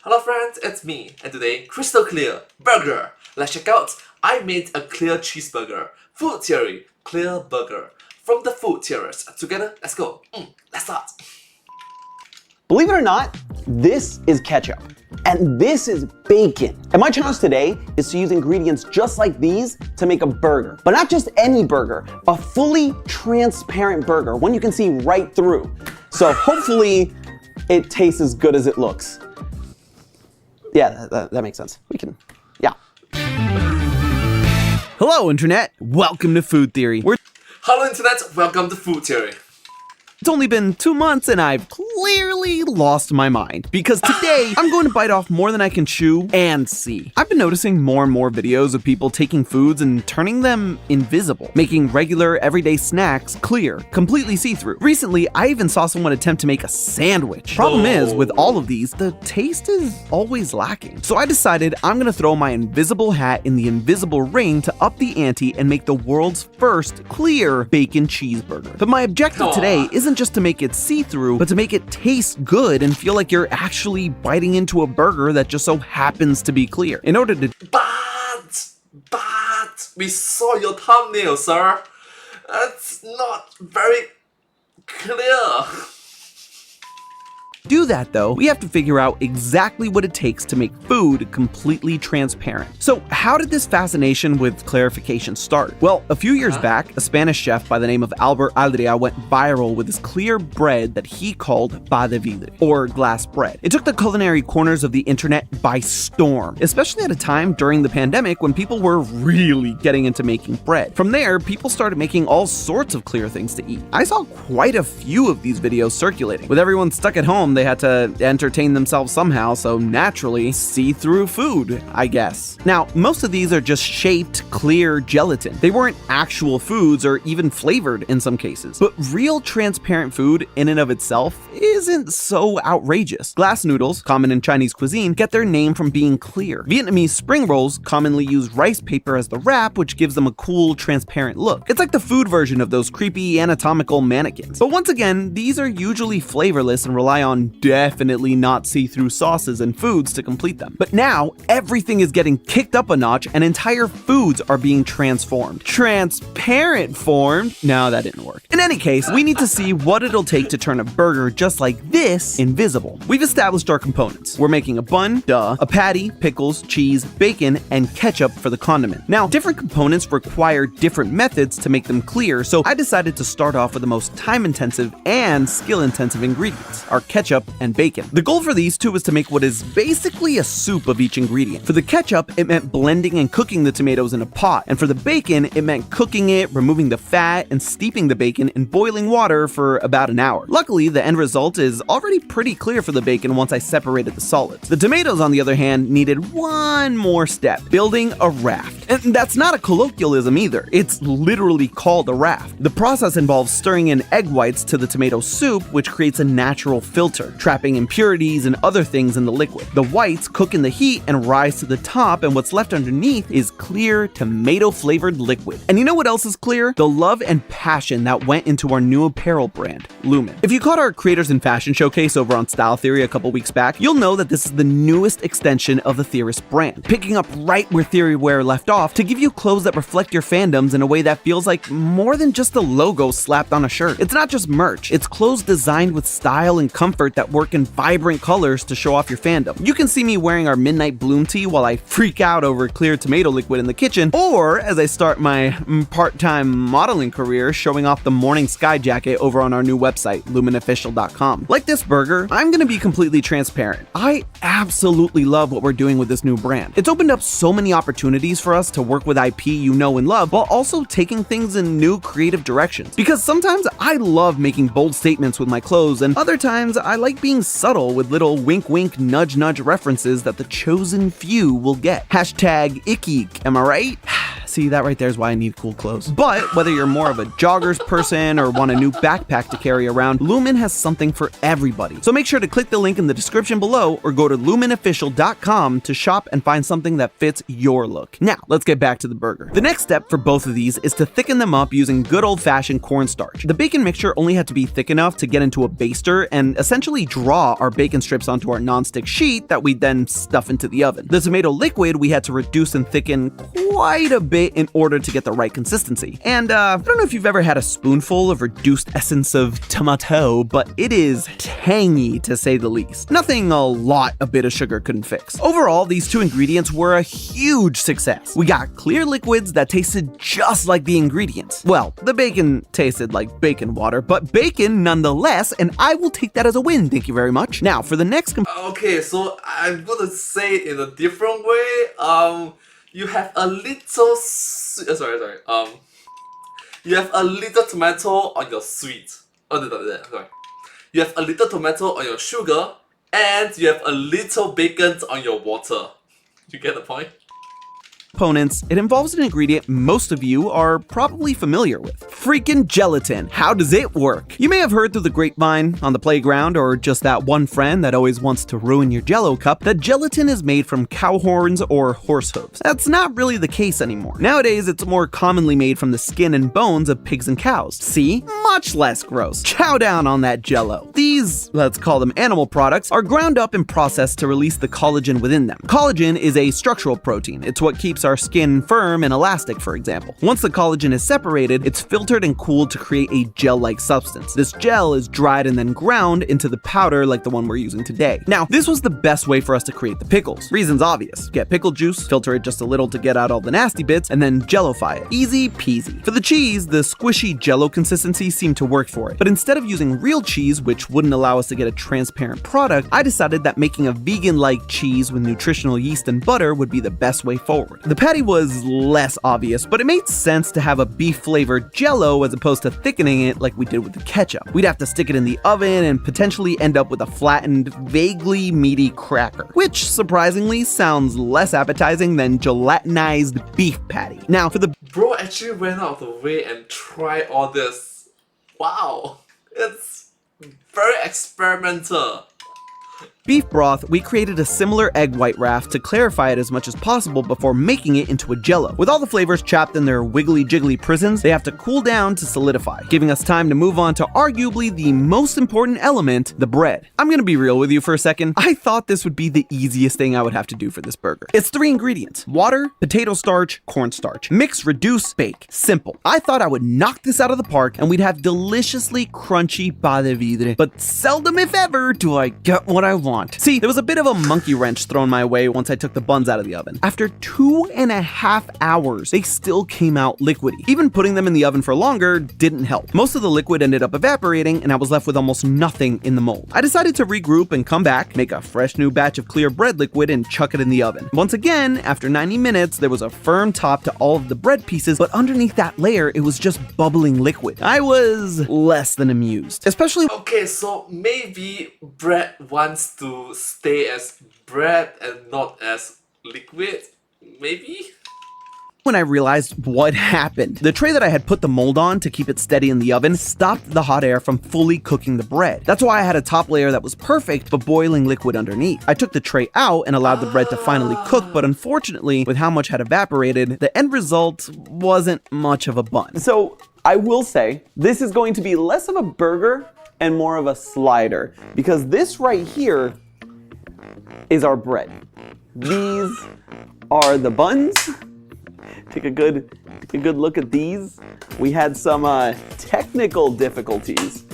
Hello friends, it's me, and today, crystal clear, burger. Let's check out, I made a clear cheeseburger. Food theory, clear burger. From the food theorists, together, let's go. Let's start. Believe it or not, this is ketchup. And this is bacon. And my challenge today is to use ingredients just like these to make a burger. But not just any burger, a fully transparent burger, one you can see right through. So hopefully it tastes as good as it looks. Yeah, that makes sense. Yeah. Hello, Internet. Welcome to Food Theory. Hello Internet, welcome to Food Theory. It's only been 2 months and I've clearly lost my mind because today I'm going to bite off more than I can chew and see. I've been noticing more and more videos of people taking foods and turning them invisible, making regular everyday snacks clear, completely see-through. Recently, I even saw someone attempt to make a sandwich. Problem is, with all of these, the taste is always lacking. So I decided I'm gonna throw my invisible hat in the invisible ring to up the ante and make the world's first clear bacon cheeseburger. But my objective today isn't just to make it see-through, but to make it taste good and feel like you're actually biting into a burger that just so happens to be clear. In order to But, we saw your thumbnail, sir. It's not very clear. do that though, we have to figure out exactly what it takes to make food completely transparent. So how did this fascination with clarification start? Well, a few years back, a Spanish chef by the name of Albert Aldria went viral with his clear bread that he called pan de vidrio, or glass bread. It took the culinary corners of the internet by storm, especially at a time during the pandemic when people were really getting into making bread. From there, people started making all sorts of clear things to eat. I saw quite a few of these videos circulating. With everyone stuck at home, they had to entertain themselves somehow, so naturally, see-through food, I guess. Now, most of these are just shaped, clear gelatin. They weren't actual foods or even flavored in some cases. But real transparent food in and of itself isn't so outrageous. Glass noodles, common in Chinese cuisine, get their name from being clear. Vietnamese spring rolls commonly use rice paper as the wrap, which gives them a cool, transparent look. It's like the food version of those creepy anatomical mannequins. But once again, these are usually flavorless and rely on definitely not see-through sauces and foods to complete them. But now, everything is getting kicked up a notch and entire foods are being transformed. Transparent formed? No, that didn't work. In any case, we need to see what it'll take to turn a burger just like this invisible. We've established our components. We're making a bun, a patty, pickles, cheese, bacon, and ketchup for the condiment. Now, different components require different methods to make them clear, so I decided to start off with the most time-intensive and skill-intensive ingredients, our ketchup and bacon. The goal for these two is to make what is basically a soup of each ingredient. For the ketchup, it meant blending and cooking the tomatoes in a pot, and for the bacon, it meant cooking it, removing the fat, and steeping the bacon in boiling water for about an hour. Luckily, the end result is already pretty clear for the bacon once I separated the solids. The tomatoes, on the other hand, needed one more step, building a raft. And that's not a colloquialism either, it's literally called a raft. The process involves stirring in egg whites to the tomato soup, which creates a natural filter, trapping impurities and other things in the liquid. The whites cook in the heat and rise to the top, and what's left underneath is clear, tomato-flavored liquid. And you know what else is clear? The love and passion that went into our new apparel brand, Lumen. If you caught our Creators in Fashion showcase over on Style Theory a couple weeks back, you'll know that this is the newest extension of the Theorist brand, picking up right where Theory Wear left off to give you clothes that reflect your fandoms in a way that feels like more than just a logo slapped on a shirt. It's not just merch, it's clothes designed with style and comfort that work in vibrant colors to show off your fandom. You can see me wearing our Midnight Bloom tee while I freak out over clear tomato liquid in the kitchen, or as I start my part-time modeling career showing off the Morning Sky jacket over on our new website, lumenofficial.com. Like this burger, I'm gonna be completely transparent. I absolutely love what we're doing with this new brand. It's opened up so many opportunities for us to work with IP you know and love, while also taking things in new creative directions. Because sometimes I love making bold statements with my clothes, and other times I like being subtle with little wink wink nudge nudge references that the chosen few will get. Hashtag icky, am I right? See, that right there is why I need cool clothes. But whether you're more of a joggers person or want a new backpack to carry around, Lumen has something for everybody. So make sure to click the link in the description below or go to lumenofficial.com to shop and find something that fits your look. Now, let's get back to the burger. The next step for both of these is to thicken them up using good old-fashioned cornstarch. The bacon mixture only had to be thick enough to get into a baster and essentially essentially draw our bacon strips onto our nonstick sheet that we then stuff into the oven. The tomato liquid we had to reduce and thicken quite a bit in order to get the right consistency. And I don't know if you've ever had a spoonful of reduced essence of tomato, but it is tangy to say the least. Nothing a lot a bit of sugar couldn't fix. Overall, these two ingredients were a huge success. We got clear liquids that tasted just like the ingredients. Well, the bacon tasted like bacon water, but bacon nonetheless, and I will take that as a win, thank you very much. Now, for the next Okay, so I'm gonna say it in a different way. You have a little you have a little tomato on your sweet. Sorry. You have a little tomato on your sugar, and you have a little bacon on your water. You get the point? components, it involves an ingredient most of you are probably familiar with. Freaking gelatin. How does it work? You may have heard through the grapevine, on the playground, or just that one friend that always wants to ruin your Jell-O cup that gelatin is made from cow horns or horse hooves. That's not really the case anymore. Nowadays, it's more commonly made from the skin and bones of pigs and cows. See? Much less gross. Chow down on that Jell-O. These, let's call them animal products, are ground up and processed to release the collagen within them. Collagen is a structural protein. It's what keeps our skin firm and elastic, for example. Once the collagen is separated, it's filtered and cooled to create a gel-like substance. This gel is dried and then ground into the powder like the one we're using today. Now, this was the best way for us to create the pickles. Reason's obvious. Get pickle juice, filter it just a little to get out all the nasty bits, and then Jell-O-fy it. Easy peasy. For the cheese, the squishy Jell-O consistency seemed to work for it. But instead of using real cheese, which wouldn't allow us to get a transparent product, I decided that making a vegan-like cheese with nutritional yeast and butter would be the best way forward. The patty was less obvious, but it made sense to have a beef-flavored Jell-O as opposed to thickening it like we did with the ketchup. We'd have to stick it in the oven and potentially end up with a flattened, vaguely meaty cracker, which surprisingly sounds less appetizing than gelatinized beef patty. Now, for the Bro actually went out of the way and tried all this. Wow, it's very experimental. beef broth, we created a similar egg white raft to clarify it as much as possible before making it into a Jell-O. With all the flavors trapped in their wiggly jiggly prisons, they have to cool down to solidify, giving us time to move on to arguably the most important element, the bread. I'm gonna be real with you for a second. I thought this would be the easiest thing I would have to do for this burger. It's 3 ingredients: water, potato starch, cornstarch. Mix, reduce, bake. Simple. I thought I would knock this out of the park and we'd have deliciously crunchy pas de vide, but seldom if ever do I get what I want. See, there was a bit of a monkey wrench thrown my way once I took the buns out of the oven. After 2.5 hours, they still came out liquidy. Even putting them in the oven for longer didn't help. Most of the liquid ended up evaporating and I was left with almost nothing in the mold. I decided to regroup and come back, make a fresh new batch of clear bread liquid and chuck it in the oven. Once again, after 90 minutes, there was a firm top to all of the bread pieces, but underneath that layer, it was just bubbling liquid. I was less than amused, especially Okay, so maybe bread wants to stay as bread and not as liquid? Maybe? when I realized what happened. The tray that I had put the mold on to keep it steady in the oven stopped the hot air from fully cooking the bread. That's why I had a top layer that was perfect, but boiling liquid underneath. I took the tray out and allowed the bread to finally cook, but unfortunately, with how much had evaporated, the end result wasn't much of a bun. So I will say, this is going to be less of a burger and more of a slider, because this right here is our bread. These are the buns. Take a good look at these. We had some technical difficulties,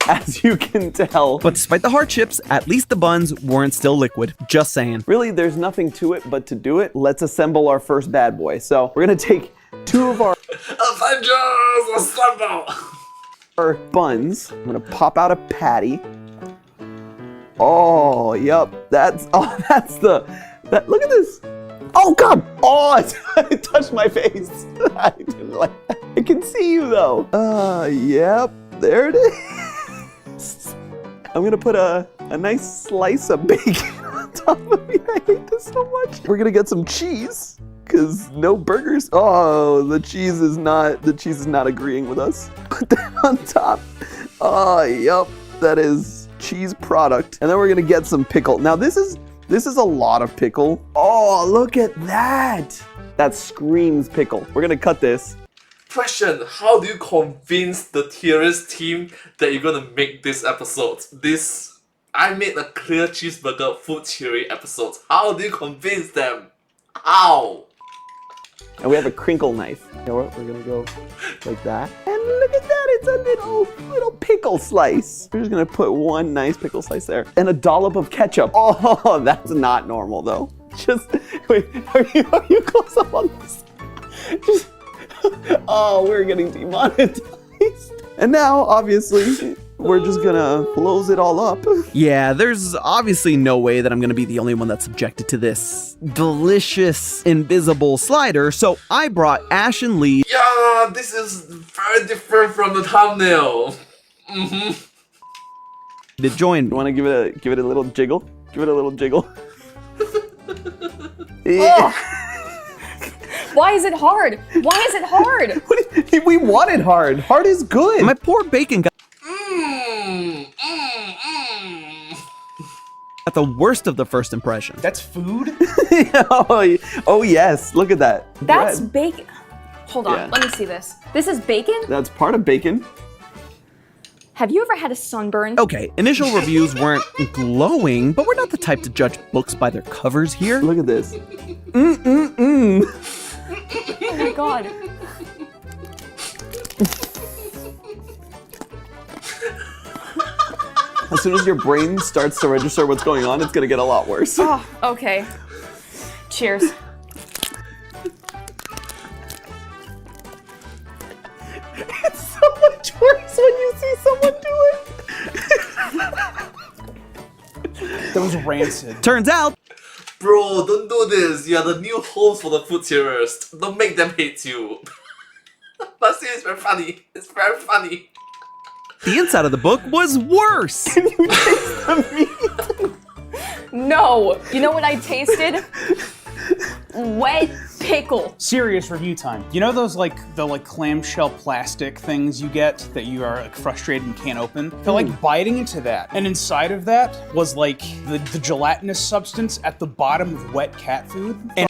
as you can tell. But despite the hardships, at least the buns weren't still liquid. Just saying. Really, there's nothing to it but to do it. Let's assemble our first bad boy. So we're gonna take 2 of our Avengers assemble! buns. I'm gonna pop out a patty. Oh, yep. That's the. Look at this. Oh God! Oh, it touched my face. I didn't like that. I can see you though. Yep. There it is. I'm gonna put a nice slice of bacon on top of me. I hate this so much. We're gonna get some cheese, cause no burgers. Oh, the cheese is not agreeing with us. Put that on top. Oh, yep. That is cheese product. And then we're gonna get some pickle. Now this is a lot of pickle. Oh, look at that. That screams pickle. We're gonna cut this. Question, how do you convince the terrorist team that you're gonna make this episode? This I made a clear cheeseburger food theory episode. How do you convince them? How? And we have a crinkle knife. You know what? We're gonna go like that. And look at that, it's a little pickle slice. We're just gonna put one nice pickle slice there. And a dollop of ketchup. Oh, that's not normal though. Just, wait, are you close up on this? Just, oh, we're getting demonetized. And now, obviously, we're just gonna close it all up. Yeah, there's obviously no way that I'm gonna be the only one that's subjected to this delicious invisible slider, so I brought Ash and Lee Yeah, this is very different from the thumbnail. to join You me. wanna give it a little jiggle? Give it a little jiggle. Why is it hard? Why is it hard? We want it hard. Hard is good. My poor bacon got the worst of the first impression. That's food? Oh yes, look at that. That's Bread. bacon. Hold on, Yeah. let me see this. This is bacon? That's part of bacon. Have you ever had a sunburn? Okay, initial reviews weren't glowing, but we're not the type to judge books by their covers here. Look at this. Oh my god. As soon as your brain starts to register what's going on, it's gonna get a lot worse. Oh, okay. Cheers. It's so much worse when you see someone do it. That was rancid. Turns out, Bro, don't do this. You are the new host for the food theorist. Don't make them hate you. But see, it's very funny. It's very funny. the inside of the book was worse. No. You know what I tasted? Wet pickle. Serious review time. You know those the clamshell plastic things you get that you are frustrated and can't open? Felt like biting into that. And inside of that was like the gelatinous substance at the bottom of wet cat food. And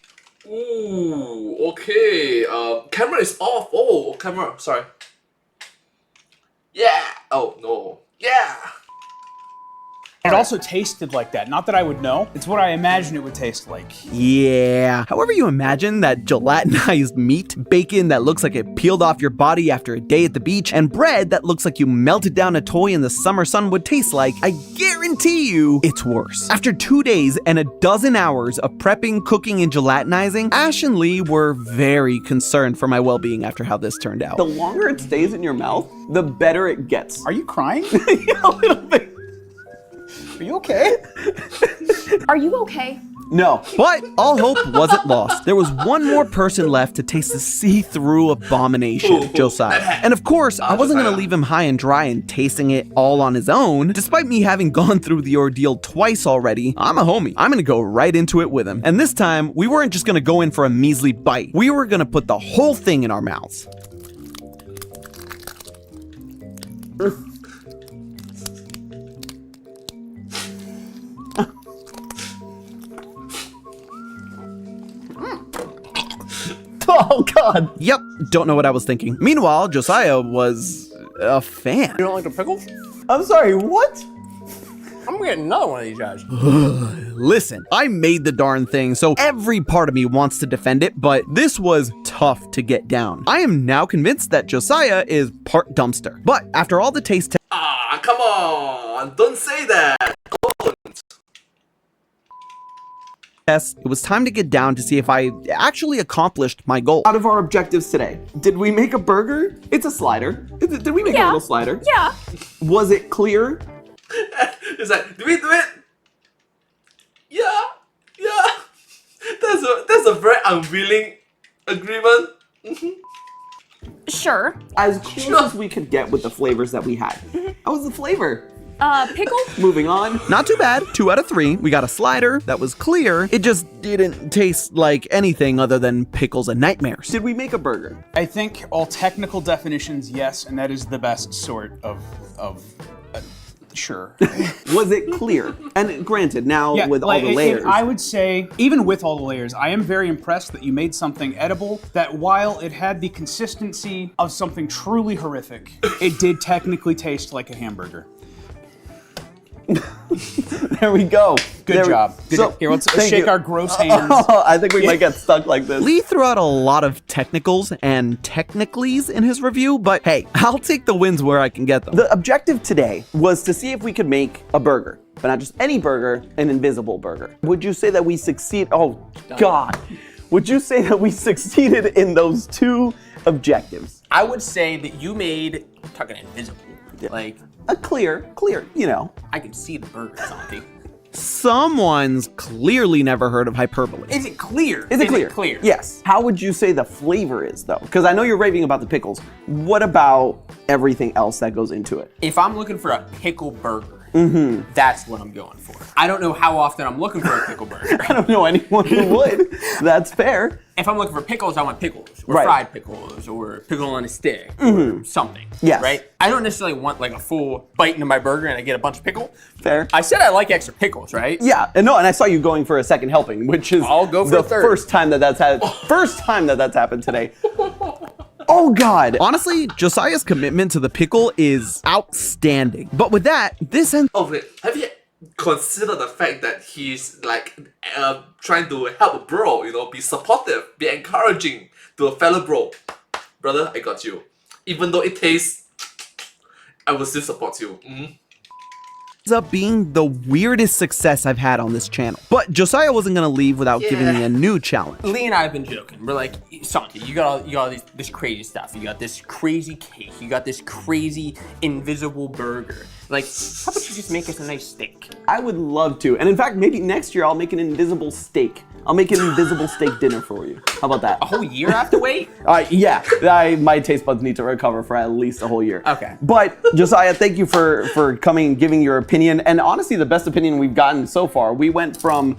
Ooh, okay. Camera is off. Oh, camera. Sorry. Yeah. Oh, no. Yeah. it also tasted like that. Not that I would know. It's what I imagine it would taste like. Yeah. However you imagine that gelatinized meat, bacon that looks like it peeled off your body after a day at the beach, and bread that looks like you melted down a toy in the summer sun would taste like, I guarantee you it's worse. After 2 days and a dozen hours of prepping, cooking, and gelatinizing, Ash and Lee were very concerned for my well-being after how this turned out. The longer it stays in your mouth, the better it gets. Are you crying? A little bit. Are you okay? Are you okay? No. But all hope wasn't lost. There was one more person left to taste the see-through abomination, Josiah. And of course, I wasn't gonna leave him high and dry and tasting it all on his own. Despite me having gone through the ordeal twice already, I'm a homie. I'm gonna go right into it with him. And this time, we weren't just gonna go in for a measly bite. We were gonna put the whole thing in our mouths. Oh, God. Yep, don't know what I was thinking. Meanwhile, Josiah was a fan. You don't like the pickles? I'm sorry, what? I'm getting another one of these guys. Listen, I made the darn thing, so every part of me wants to defend it, but this was tough to get down. I am now convinced that Josiah is part dumpster. But after all the taste Ah, come on. Don't say that. tests, it was time to get down to see if I actually accomplished my goal. Out of our objectives today, did we make a burger? It's a slider. Did we make a Yeah. little slider? Yeah. Was it clear? It's like, do we do it? Yeah. That's a very unwilling agreement. Sure. As close as we could get with the flavors that we had. How was the flavor? Pickle? Moving on. Not too bad, 2 out of 3. We got a slider that was clear. It just didn't taste like anything other than pickles and nightmares. Did we make a burger? I think all technical definitions, yes, and that is the best sort of sure. Was it clear? And granted, now with all the layers. I would say, even with all the layers, I am very impressed that you made something edible that while it had the consistency of something truly horrific, it did technically taste like a hamburger. There we go. Good job. Good So, job. Here, let's thank shake you. our gross hands. I think we might get stuck like this. Lee threw out a lot of technicals and technicalities in his review, but hey, I'll take the wins where I can get them. The objective today was to see if we could make a burger, but not just any burger, an invisible burger. Would you say that we succeed? Oh, God. Would you say that we succeeded in those two objectives? I would say that you made, I'm talking invisible. Like, A clear, you know. I can see the burger, Santi. Someone's clearly never heard of hyperbole. Is it clear? Is it clear? Yes. How would you say the flavor is, though? Because I know you're raving about the pickles. What about everything else that goes into it? If I'm looking for a pickle burger, that's what I'm going for. I don't know how often I'm looking for a pickle burger. I don't know anyone who would. That's fair. If I'm looking for pickles, I want pickles, or Right. fried pickles, or pickle on a stick, or something. Yes. Right? I don't necessarily want like a full bite into my burger and I get a bunch of pickle. Fair. I said I like extra pickles, right? Yeah, and no, and I saw you going for a second helping, which is I'll go for the a third. first time that that's happened today. Oh God. Honestly, Josiah's commitment to the pickle is outstanding. But with that, this ends. Oh wait, have you considered the fact that he's like trying to help a bro, you know, be supportive, be encouraging to a fellow bro. Brother, I got you. Even though it tastes, I will still support you. up being the weirdest success I've had on this channel. But Josiah wasn't gonna leave without giving me a new challenge. Lee and I have been joking. We're like, Santi, you got all this crazy stuff. You got this crazy cake. You got this crazy invisible burger. Like, how about you just make us a nice steak? I would love to. And in fact, maybe next year I'll make an invisible steak. I'll make an invisible steak dinner for you. How about that? A whole year I have to wait? Yeah, my taste buds need to recover for at least a whole year. Okay. But Josiah, thank you for coming and giving your opinion. And honestly, the best opinion we've gotten so far. We went from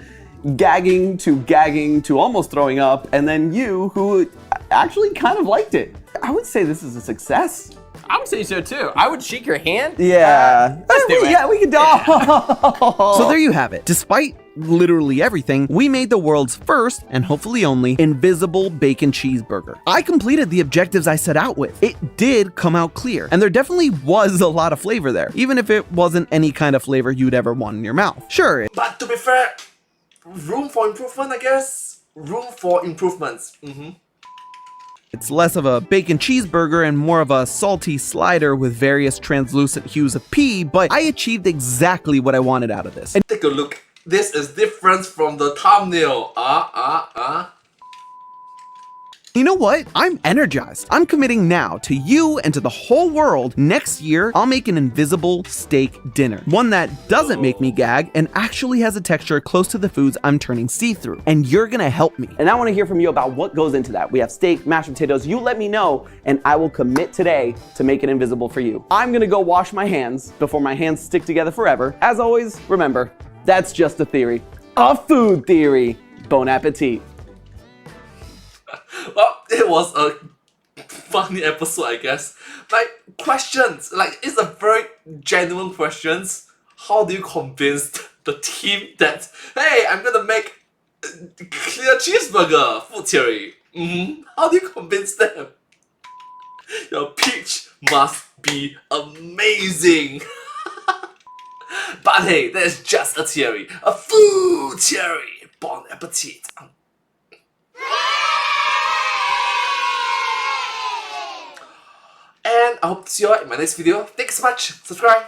gagging to almost throwing up, and then you, who actually kind of liked it. I would say this is a success. I would say so too. I would shake your hand. Yeah. Let's do it. Yeah, we could. So there you have it. Despite literally everything, we made the world's first, and hopefully only, invisible bacon cheeseburger. I completed the objectives I set out with. It did come out clear, and there definitely was a lot of flavor there, even if it wasn't any kind of flavor you'd ever want in your mouth. Sure, But to be fair, room for improvement, I guess. Room for improvements. it's less of a bacon cheeseburger and more of a salty slider with various translucent hues of pea, but I achieved exactly what I wanted out of this. Take a look. This is different from the thumbnail. You know what? I'm energized. I'm committing now to you and to the whole world. Next year, I'll make an invisible steak dinner. One that doesn't make me gag and actually has a texture close to the foods I'm turning see-through. And you're gonna help me. And I want to hear from you about what goes into that. We have steak, mashed potatoes. You let me know, and I will commit today to make it invisible for you. I'm gonna go wash my hands before my hands stick together forever. As always, remember, that's just a theory. A food theory. Bon appetit. Well, it was a funny episode, I guess. Like, questions. Like, it's a very genuine questions. How do you convince the team that, hey, I'm gonna make a clear cheeseburger food theory? How do you convince them? Your pitch must be amazing. But hey, that's just a theory. A food theory. Bon appetit. And I hope to see you all in my next video. Thanks so much. Subscribe.